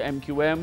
MQM,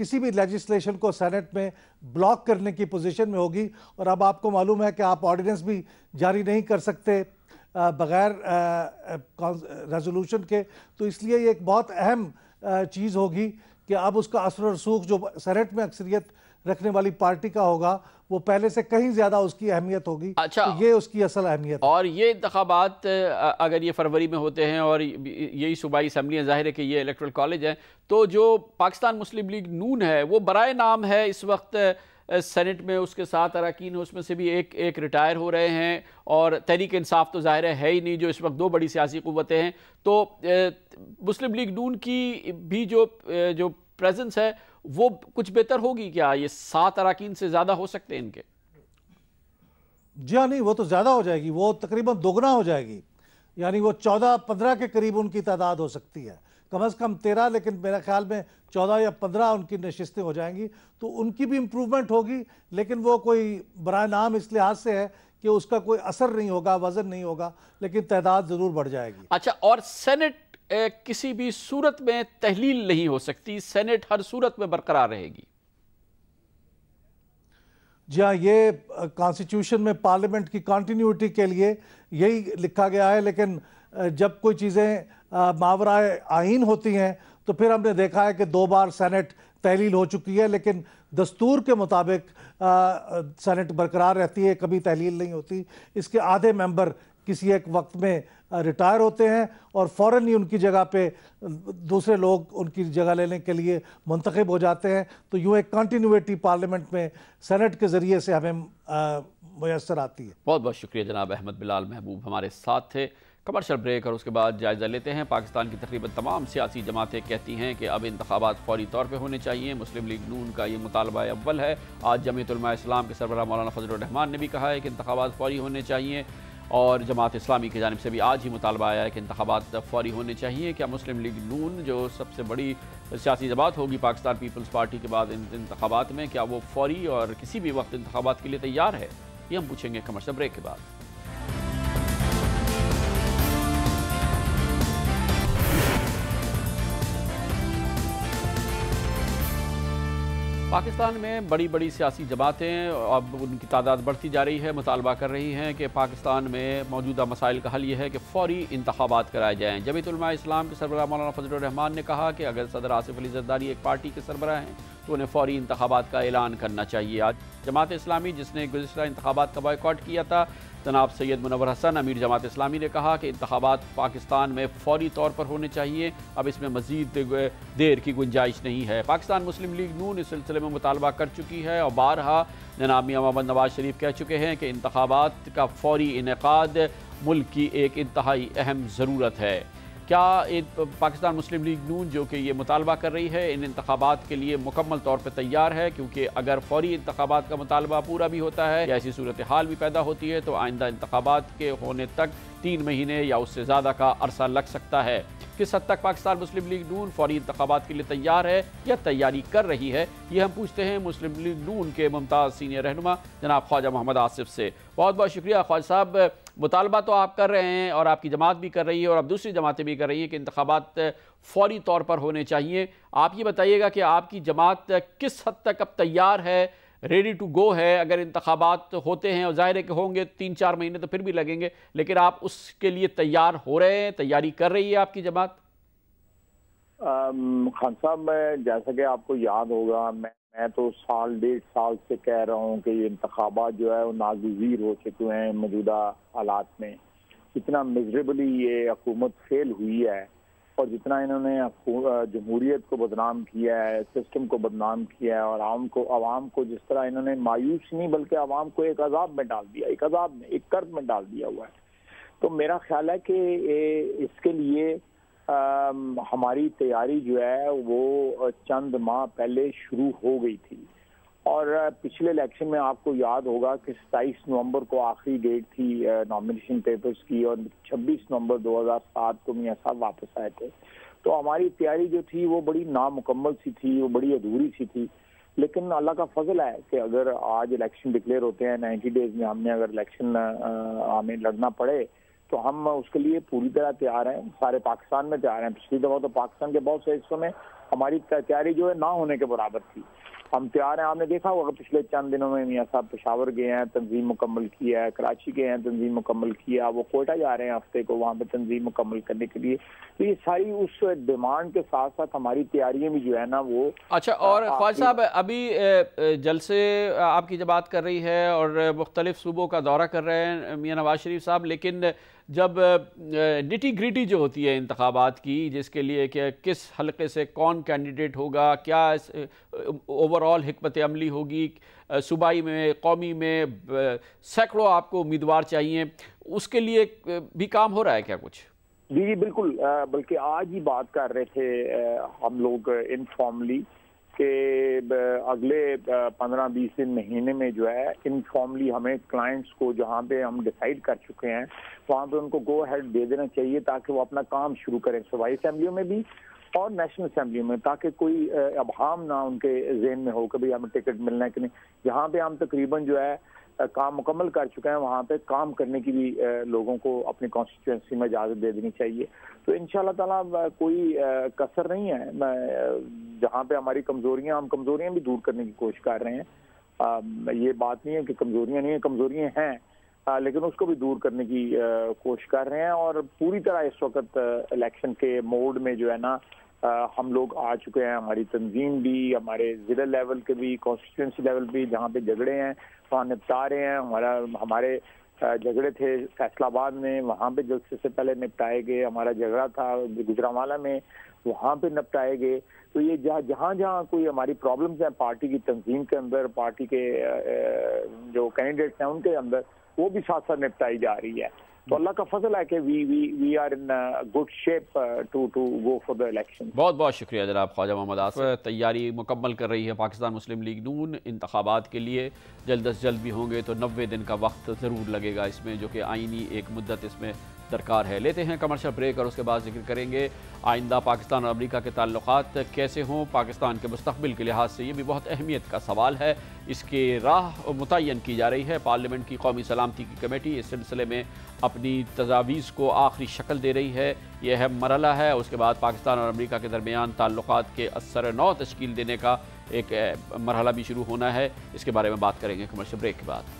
کسی بھی legislation کو سینٹ میں بلاک کرنے کی پوزیشن میں ہوگی، اور اب آپ کو معلوم ہے کہ آپ آرڈیننس بھی جاری نہیں کر سکتے بغیر ریزولوشن کے، تو اس لیے یہ ایک بہت اہم چیز ہوگی کہ اب اس کا اثر و رسوخ جو سینٹ میں اکثریت رکھنے والی پارٹی کا ہوگا وہ پہلے سے کہیں زیادہ اس کی اہمیت ہوگی۔ اچھا، تو یہ اس کی اصل اہمیت ہے۔ اور یہ انتخابات اگر یہ فروری میں ہوتے ہیں اور یہی صوبائی اسمبلیاں، ظاہر ہے کہ یہ الیکٹرل کالج ہیں، تو جو پاکستان مسلم لیگ نون ہے وہ برائے نام ہے اس وقت سینٹ میں، اس کے 7 اراکین اس میں سے بھی ایک ریٹائر ہو رہے ہیں، اور تحریک انصاف تو ظاہر ہے ہی نہیں جو اس وقت 2 بڑی سیاسی قوتیں ہیں، تو مسلم لیگ نون کی بھی جو پریزنس ہے وہ کچھ بہتر ہوگی کیا؟ یہ 7 اراکین سے زیادہ ہو سکتے ہیں ان کے؟ جی ہاں، نہیں، وہ تو زیادہ ہو جائے گی، وہ تقریباً دوگنا ہو جائے گی، یعنی وہ 14-15 کے قریب ان کی تعداد ہو سکتی ہے، کم از کم 13، لیکن میرا خیال میں 14 یا 15 ان کی نشستیں ہو جائیں گی، تو ان کی بھی امپروومنٹ ہوگی، لیکن وہ کوئی برائے نام اس لحاظ سے ہے کہ اس کا کوئی اثر نہیں ہوگا، وزن نہیں ہوگا، لیکن تعداد ضرور بڑھ جائے گی۔ اچھا، اور سینٹ کسی بھی صورت میں تحلیل نہیں ہو سکتی، سینٹ ہر صورت میں برقرار رہے گی؟ جی ہاں، یہ کانسٹیٹیوشن میں پارلیمنٹ کی کنٹینیوٹی کے لیے یہی لکھا گیا ہے، لیکن جب کوئی چیزیں ماورائے آئین ہوتی ہیں تو پھر ہم نے دیکھا ہے کہ 2 بار سینٹ تحلیل ہو چکی ہے، لیکن دستور کے مطابق سینٹ برقرار رہتی ہے، کبھی تحلیل نہیں ہوتی۔ اس کے آدھے ممبر کسی ایک وقت میں ریٹائر ہوتے ہیں اور فوراً ہی ان کی جگہ پہ دوسرے لوگ ان کی جگہ لینے کے لیے منتخب ہو جاتے ہیں، تو یوں ایک کنٹینیوٹی پارلیمنٹ میں سینٹ کے ذریعے سے ہمیں میسر آتی ہے۔ بہت بہت شکریہ جناب احمد بلال محبوب ہمارے ساتھ تھے۔ کمرشل بریک اور اس کے بعد جائزہ لیتے ہیں۔ پاکستان کی تقریباً تمام سیاسی جماعتیں کہتی ہیں کہ اب انتخابات فوری طور پہ ہونے چاہیے۔ مسلم لیگ نون کا یہ مطالبہ اول ہے۔ آج جمعیت علماء اسلام کے سربراہ مولانا فضل الرحمان نے بھی کہا ہے کہ انتخابات فوری ہونے چاہیے، اور جماعت اسلامی کی جانب سے بھی آج ہی مطالبہ آیا ہے کہ انتخابات فوری ہونے چاہیے۔ کیا مسلم لیگ نون جو سب سے بڑی سیاسی جماعت ہوگی پاکستان پیپلز پارٹی کے بعد انتخابات میں، کیا وہ فوری اور کسی بھی وقت انتخابات کے لیے تیار ہے؟ یہ ہم پوچھیں گے کمرشل بریک کے بعد۔ پاکستان میں بڑی بڑی سیاسی جماعتیں اب ان کی تعداد بڑھتی جا رہی ہے، مطالبہ کر رہی ہیں کہ پاکستان میں موجودہ مسائل کا حل یہ ہے کہ فوری انتخابات کرائے جائیں۔ جمعیت علماء اسلام کے سربراہ مولانا فضل الرحمان نے کہا کہ اگر صدر آصف علی زرداری ایک پارٹی کے سربراہ ہیں تو انہیں فوری انتخابات کا اعلان کرنا چاہیے۔ آج جماعت اسلامی جس نے گزشتہ انتخابات کا بائیکاٹ کیا تھا، جناب سید منور حسن امیر جماعت اسلامی نے کہا کہ انتخابات پاکستان میں فوری طور پر ہونے چاہیے، اب اس میں مزید دیر کی گنجائش نہیں ہے۔ پاکستان مسلم لیگ نون اس سلسلے میں مطالبہ کر چکی ہے اور بارہا جناب میاں محمد نواز شریف کہہ چکے ہیں کہ انتخابات کا فوری انعقاد ملک کی ایک انتہائی اہم ضرورت ہے۔ کیا پاکستان مسلم لیگ نون جو کہ یہ مطالبہ کر رہی ہے ان انتخابات کے لیے مکمل طور پہ تیار ہے؟ کیونکہ اگر فوری انتخابات کا مطالبہ پورا بھی ہوتا ہے یا ایسی صورتحال بھی پیدا ہوتی ہے تو آئندہ انتخابات کے ہونے تک 3 مہینے یا اس سے زیادہ کا عرصہ لگ سکتا ہے۔ کس حد تک پاکستان مسلم لیگ نون فوری انتخابات کے لیے تیار ہے یا تیاری کر رہی ہے، یہ ہم پوچھتے ہیں مسلم لیگ نون کے ممتاز سینئر رہنما جناب خواجہ محمد آصف سے۔ بہت بہت شکریہ خواجہ صاحب۔ مطالبہ تو آپ کر رہے ہیں اور آپ کی جماعت بھی کر رہی ہے اور اب دوسری جماعتیں بھی کر رہی ہیں کہ انتخابات فوری طور پر ہونے چاہیے۔ آپ یہ بتائیے گا کہ آپ کی جماعت کس حد تک اب تیار ہے، ریڈی ٹو گو ہے اگر انتخابات ہوتے ہیں، اور ظاہر ہے کہ ہوں گے 3-4 مہینے تو پھر بھی لگیں گے، لیکن آپ اس کے لیے تیار ہو رہے ہیں، تیاری کر رہی ہے آپ کی جماعت؟ خان صاحب، جیسا کہ آپ کو یاد ہوگا میں تو 1.5 سال سے کہہ رہا ہوں کہ یہ انتخابات جو ہے وہ ناگزیر ہو چکے ہیں موجودہ حالات میں۔ اتنا میزریبلی یہ حکومت فیل ہوئی ہے اور جتنا انہوں نے جمہوریت کو بدنام کیا ہے، سسٹم کو بدنام کیا ہے، اور عوام کو جس طرح انہوں نے مایوس نہیں بلکہ عوام کو ایک عذاب میں ڈال دیا، ایک کرب میں ڈال دیا ہوا ہے۔ تو میرا خیال ہے کہ اس کے لیے ہماری تیاری جو ہے وہ چند ماہ پہلے شروع ہو گئی تھی، اور پچھلے الیکشن میں آپ کو یاد ہوگا کہ 27 نومبر کو آخری ڈیٹ تھی نامینیشن پیپرز کی، اور 26 نومبر 2007 کو میاں صاحب واپس آئے تھے۔ تو ہماری تیاری جو تھی وہ بڑی نامکمل سی تھی، وہ بڑی ادھوری سی تھی، لیکن اللہ کا فضل ہے کہ اگر آج الیکشن ڈکلیئر ہوتے ہیں 90 ڈیز میں، ہم نے اگر الیکشن ہمیں لڑنا پڑے تو ہم اس کے لیے پوری طرح تیار ہیں، سارے پاکستان میں تیار ہیں۔ پچھلی دفعہ تو پاکستان کے بہت سے حصوں میں ہماری تیاری جو ہے نہ ہونے کے برابر تھی. ہم تیار ہیں. آپ نے دیکھا ہوگا پچھلے چند دنوں میں میاں صاحب پشاور گئے ہیں, تنظیم مکمل کی ہے, کراچی گئے ہیں, تنظیم مکمل کیا, وہ کوئٹہ جا رہے ہیں ہفتے کو وہاں پہ تنظیم مکمل کرنے کے لیے. تو یہ ساری اس ڈیمانڈ کے ساتھ ساتھ ہماری تیاریاں بھی جو ہے نا وہ. اچھا, اور خواجہ صاحب ابھی جلسے آپ کی جب بات کر رہی ہے اور مختلف صوبوں کا دورہ کر رہے ہیں میاں نواز شریف صاحب, لیکن جب نٹی گریٹی جو ہوتی ہے انتخابات کی, جس کے لیے کہ کس حلقے سے کون کینڈیڈیٹ ہوگا, کیا اوور آل حکمت عملی ہوگی, صوبائی میں قومی میں سینکڑوں آپ کو امیدوار چاہیے, اس کے لیے بھی کام ہو رہا ہے کیا کچھ؟ جی بالکل, بلکہ آج ہی بات کر رہے تھے ہم لوگ انفارملی کہ اگلے 15-20 دن مہینے میں جو ہے انفارملی ہمیں کلائنٹس کو جہاں پہ ہم ڈیسائیڈ کر چکے ہیں وہاں پہ ان کو گو ہیڈ دے دینا چاہیے تاکہ وہ اپنا کام شروع کریں صوبائی اسمبلیوں میں بھی اور نیشنل اسمبلیوں میں, تاکہ کوئی ابہام نہ ان کے ذہن میں ہو کہ بھئی ہمیں ٹکٹ ملنا ہے کہ نہیں. جہاں پہ ہم تقریباً جو ہے کام مکمل کر چکے ہیں وہاں پہ کام کرنے کی بھی لوگوں کو اپنی کانسٹیٹوئنسی میں اجازت دے دینی چاہیے. تو انشاءاللہ تعالیٰ کوئی کسر نہیں ہے. جہاں پہ ہماری کمزوریاں, ہم کمزوریاں بھی دور کرنے کی کوشش کر رہے ہیں. یہ بات نہیں ہے کہ کمزوریاں نہیں ہیں, کمزوریاں ہیں, لیکن اس کو بھی دور کرنے کی کوشش کر رہے ہیں. اور پوری طرح اس وقت الیکشن کے موڈ میں جو ہے نا ہم لوگ آ چکے ہیں. ہماری تنظیم بھی, ہمارے ضلع لیول کے بھی, کانسٹیٹوئنسی لیول بھی جہاں پہ جھگڑے ہیں وہاں نپٹا رہے ہیں. ہمارے جھگڑے تھے فیصل آباد میں, وہاں پہ جلسے سے پہلے نپٹائے گئے. ہمارا جھگڑا تھا گجرانوالہ میں, وہاں پہ نپٹائے گئے. تو یہ جہاں جہاں کوئی ہماری پرابلمز ہیں پارٹی کی تنظیم کے اندر, پارٹی کے جو کینڈیڈیٹس ہیں ان کے اندر, وہ بھی ساتھ ساتھ نپٹائی جا رہی ہے. تو اللہ کا فضل ہے کہ we are in good shape to go for the election. بہت بہت شکریہ جناب خواجہ محمد آصف. تیاری مکمل کر رہی ہے پاکستان مسلم لیگ نون انتخابات کے لیے. جلد از جلد بھی ہوں گے تو 90 دن کا وقت ضرور لگے گا اس میں, جو کہ آئینی ایک مدت اس میں درکار ہے. لیتے ہیں کمرشل بریک اور اس کے بعد ذکر کریں گے آئندہ پاکستان اور امریکہ کے تعلقات کیسے ہوں. پاکستان کے مستقبل کے لحاظ سے یہ بھی بہت اہمیت کا سوال ہے. اس کی راہ متعین کی جا رہی ہے. پارلیمنٹ کی قومی سلامتی کی کمیٹی اس سلسلے میں اپنی تجاویز کو آخری شکل دے رہی ہے. یہ اہم مرحلہ ہے. اس کے بعد پاکستان اور امریکہ کے درمیان تعلقات کے اثر نو تشکیل دینے کا ایک مرحلہ بھی شروع ہونا ہے. اس کے بارے میں بات کریں گے کمرشل بریک کے بعد.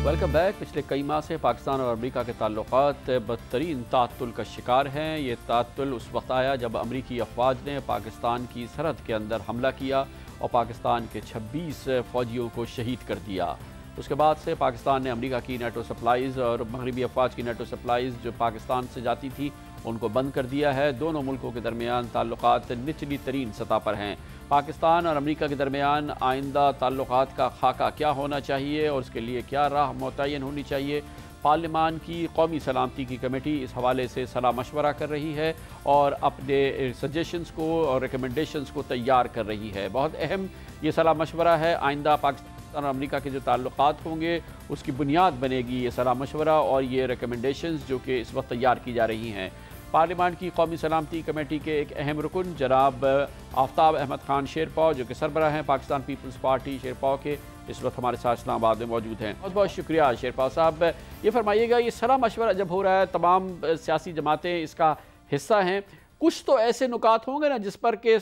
Welcome back. پچھلے کئی ماہ سے پاکستان اور امریکہ کے تعلقات بدترین تعطل کا شکار ہیں. یہ تعطل اس وقت آیا جب امریکی افواج نے پاکستان کی سرحد کے اندر حملہ کیا اور پاکستان کے 26 فوجیوں کو شہید کر دیا. اس کے بعد سے پاکستان نے امریکہ کی نیٹو سپلائز اور مغربی افواج کی نیٹو سپلائز جو پاکستان سے جاتی تھی ان کو بند کر دیا ہے. دونوں ملکوں کے درمیان تعلقات نچلی ترین سطح پر ہیں. پاکستان اور امریکہ کے درمیان آئندہ تعلقات کا خاکہ کیا ہونا چاہیے اور اس کے لیے کیا راہ متعین ہونی چاہیے. پارلیمان کی قومی سلامتی کی کمیٹی اس حوالے سے صلاح مشورہ کر رہی ہے اور اپنے سجیشنز کو اور ریکمنڈیشنز کو تیار کر رہی ہے. بہت اہم یہ صلاح مشورہ ہے. آئندہ پاکستان اور امریکہ کے جو تعلقات ہوں گے اس کی بنیاد بنے گی یہ صلاح مشورہ اور یہ ریکمنڈیشنز جو کہ اس وقت تیار کی جا رہی ہیں. پارلیمان کی قومی سلامتی کمیٹی کے ایک اہم رکن جناب آفتاب احمد خان شیرپا جو کہ سربراہ ہیں پاکستان پیپلز پارٹی شیرپا کے, اس وقت ہمارے ساتھ اسلام آباد میں موجود ہیں. بہت بہت شکریہ شیرپا صاحب. یہ فرمائیے گا, یہ صلاح مشورہ جب ہو رہا ہے تمام سیاسی جماعتیں اس کا حصہ ہیں, کچھ تو ایسے نکات ہوں گے نا جس پر کہ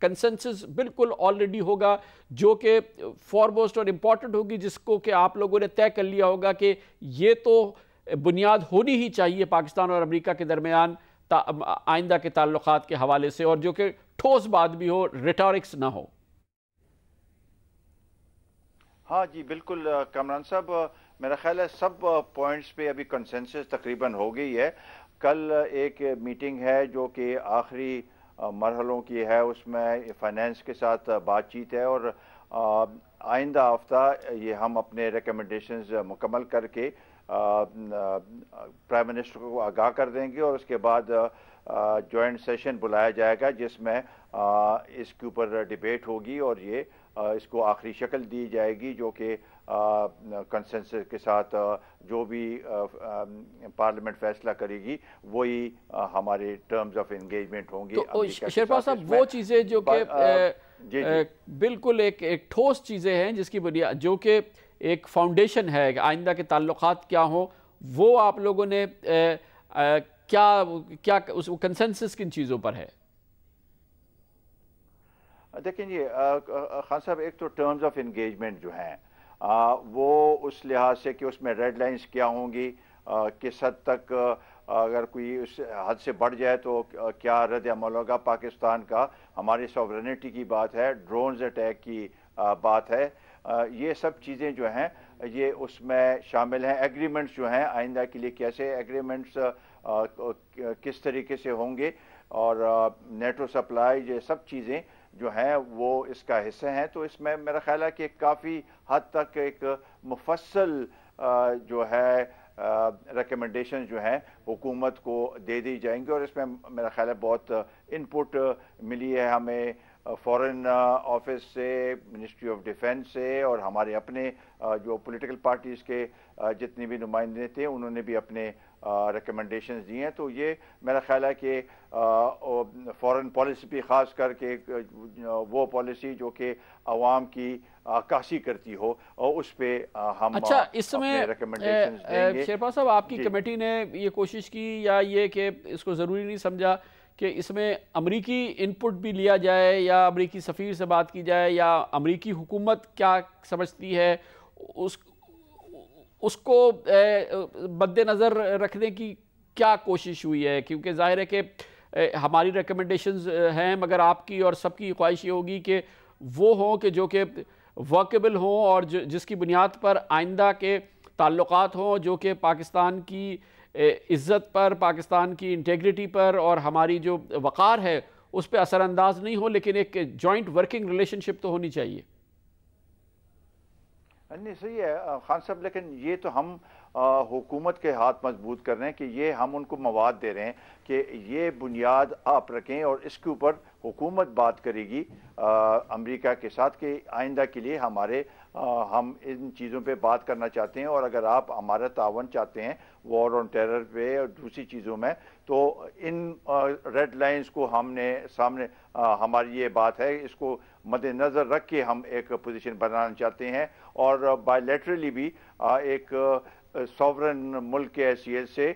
کنسنسس بالکل آلریڈی ہوگا جو کہ فارموسٹ اور امپورٹنٹ ہوگی, جس کو کہ آپ لوگوں نے طے کر لیا ہوگا کہ یہ تو بنیاد ہونی ہی چاہیے پاکستان اور امریکہ کے درمیان آئندہ کے تعلقات کے حوالے سے, اور جو کہ ٹھوس بات بھی ہو, ریٹارکس نہ ہو. ہاں جی بالکل کامران صاحب, میرا خیال ہے سب پوائنٹس پہ ابھی کنسنسس تقریباً ہو گئی ہے. کل ایک میٹنگ ہے جو کہ آخری مرحلوں کی ہے, اس میں فائنینس کے ساتھ بات چیت ہے اور آئندہ ہفتہ یہ ہم اپنے ریکمنڈیشنز مکمل کر کے پرائم منسٹر کو آگاہ کر دیں گے اور اس کے بعد جوائنٹ سیشن بلایا جائے گا جس میں اس کے اوپر ڈیبیٹ ہوگی اور یہ اس کو آخری شکل دی جائے گی جو کہ کنسنسس کے ساتھ جو بھی پارلیمنٹ فیصلہ کرے گی وہی ہمارے ٹرمز آف انگیجمنٹ ہوں گی. تو شیرپا صاحب وہ چیزیں جو کہ بالکل ایک ٹھوس چیزیں ہیں جس کی بنیاد جو کہ ایک فاؤنڈیشن ہے کہ آئندہ کے تعلقات کیا ہوں، وہ آپ لوگوں نے کیا اس کنسنسس کن چیزوں پر ہے؟ دیکھیں جی خان صاحب، ایک تو ٹرمز آف انگیجمنٹ جو ہیں وہ اس لحاظ سے کہ اس میں ریڈ لائنز کیا ہوں گی، کس حد تک اگر کوئی اس حد سے بڑھ جائے تو کیا رد عمل ہوگا پاکستان کا، ہماری سوورنٹی کی بات ہے، ڈرونز اٹیک کی بات ہے، یہ سب چیزیں جو ہیں یہ اس میں شامل ہیں۔ ایگریمنٹس جو ہیں آئندہ کے لیے کیسے ایگریمنٹس کس طریقے سے ہوں گے، اور نیٹو سپلائی، یہ سب چیزیں جو ہیں وہ اس کا حصہ ہیں۔ تو اس میں میرا خیال ہے کہ کافی حد تک ایک مفصل جو ہے ریکمنڈیشن جو ہیں حکومت کو دے دی جائیں گے، اور اس میں میرا خیال ہے بہت ان پٹ ملی ہے ہمیں فورن آفس سے، منسٹری آف ڈیفنس سے، اور ہمارے اپنے جو پولیٹیکل پارٹیز کے جتنے بھی نمائندے تھے انہوں نے بھی اپنے ریکمنڈیشنز دی ہیں۔ تو یہ میرا خیال ہے کہ فورن پالیسی بھی خاص کر کے وہ پالیسی جو کہ عوام کی عکاسی کرتی ہو، اور اس پہ ہم اچھا، اس میں ریکمنڈیشنز دیں گے۔ شیرپا صاحب، آپ کی کمیٹی نے یہ کوشش کی یا یہ کہ اس کو ضروری نہیں سمجھا کہ اس میں امریکی ان پٹ بھی لیا جائے، یا امریکی سفیر سے بات کی جائے، یا امریکی حکومت کیا سمجھتی ہے اس کو مد نظر رکھنے کی کیا کوشش ہوئی ہے؟ کیونکہ ظاہر ہے کہ ہماری ریکمنڈیشنز ہیں، مگر آپ کی اور سب کی خواہش یہ ہوگی کہ وہ ہوں کہ جو کہ ورکیبل ہوں، اور جس کی بنیاد پر آئندہ کے تعلقات ہوں جو کہ پاکستان کی عزت پر، پاکستان کی انٹیگریٹی پر اور ہماری جو وقار ہے اس پہ اثر انداز نہیں ہو، لیکن ایک جوائنٹ ورکنگ ریلیشن شپ تو ہونی چاہیے۔ نہیں، صحیح ہے خان صاحب، لیکن یہ تو ہم حکومت کے ہاتھ مضبوط کر رہے ہیں کہ یہ ہم ان کو مواد دے رہے ہیں کہ یہ بنیاد آپ رکھیں، اور اس کے اوپر حکومت بات کرے گی امریکہ کے ساتھ کہ آئندہ کے لیے ہم ان چیزوں پہ بات کرنا چاہتے ہیں، اور اگر آپ ہمارا تعاون چاہتے ہیں وار آن ٹیرر پہ اور دوسری چیزوں میں، تو ان ریڈ لائنز کو ہم نے سامنے ہماری یہ بات ہے، اس کو مد نظر رکھ کے ہم ایک پوزیشن بنانا چاہتے ہیں، اور بائی لیٹرلی بھی ایک سوورن ملک کے حیثیت سے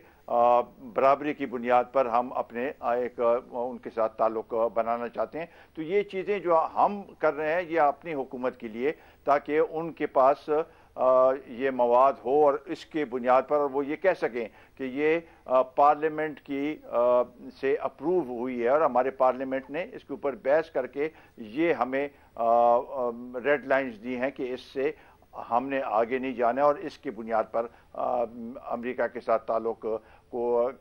برابری کی بنیاد پر ہم اپنے ایک ان کے ساتھ تعلق بنانا چاہتے ہیں۔ تو یہ چیزیں جو ہم کر رہے ہیں یہ اپنی حکومت کے لیے، تاکہ ان کے پاس یہ مواد ہو اور اس کے بنیاد پر وہ یہ کہہ سکیں کہ یہ پارلیمنٹ کی سے اپروو ہوئی ہے، اور ہمارے پارلیمنٹ نے اس کے اوپر بحث کر کے یہ ہمیں ریڈ لائنز دی ہیں کہ اس سے ہم نے آگے نہیں جانا ہے، اور اس کی بنیاد پر امریکہ کے ساتھ تعلق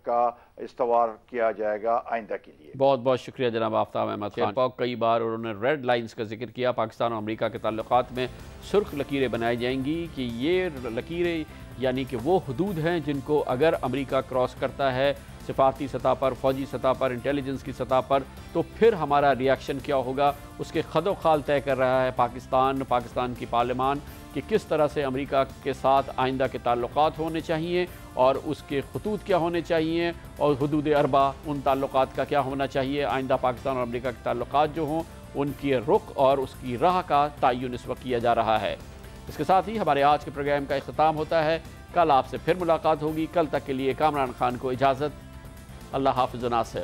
کا استوار کیا جائے گا آئندہ کے لیے۔ بہت بہت شکریہ جناب آفتاب احمد خان۔ کئی بار انہوں نے ریڈ لائنز کا ذکر کیا، پاکستان اور امریکہ کے تعلقات میں سرخ لکیریں بنائی جائیں گی کہ یہ لکیریں یعنی کہ وہ حدود ہیں جن کو اگر امریکہ کراس کرتا ہے سفارتی سطح پر، فوجی سطح پر، انٹیلیجنس کی سطح پر، تو پھر ہمارا ریاکشن کیا ہوگا۔ اس کے خد و خال طے کر رہا ہے پاکستان کی پارلیمان کہ کس طرح سے امریکہ کے ساتھ آئندہ کے تعلقات ہونے چاہیے، اور اس کے خطوط کیا ہونے چاہیے، اور حدود اربع ان تعلقات کا کیا ہونا چاہیے۔ آئندہ پاکستان اور امریکہ کے تعلقات جو ہوں ان کی رخ اور اس کی راہ کا تعین اس وقت کیا جا رہا ہے۔ اس کے ساتھ ہی ہمارے آج کے پروگرام کا اختتام ہوتا ہے۔ کل آپ سے پھر ملاقات ہوگی۔ کل تک کے لیے کامران خان کو اجازت۔ اللہ حافظ و ناصر۔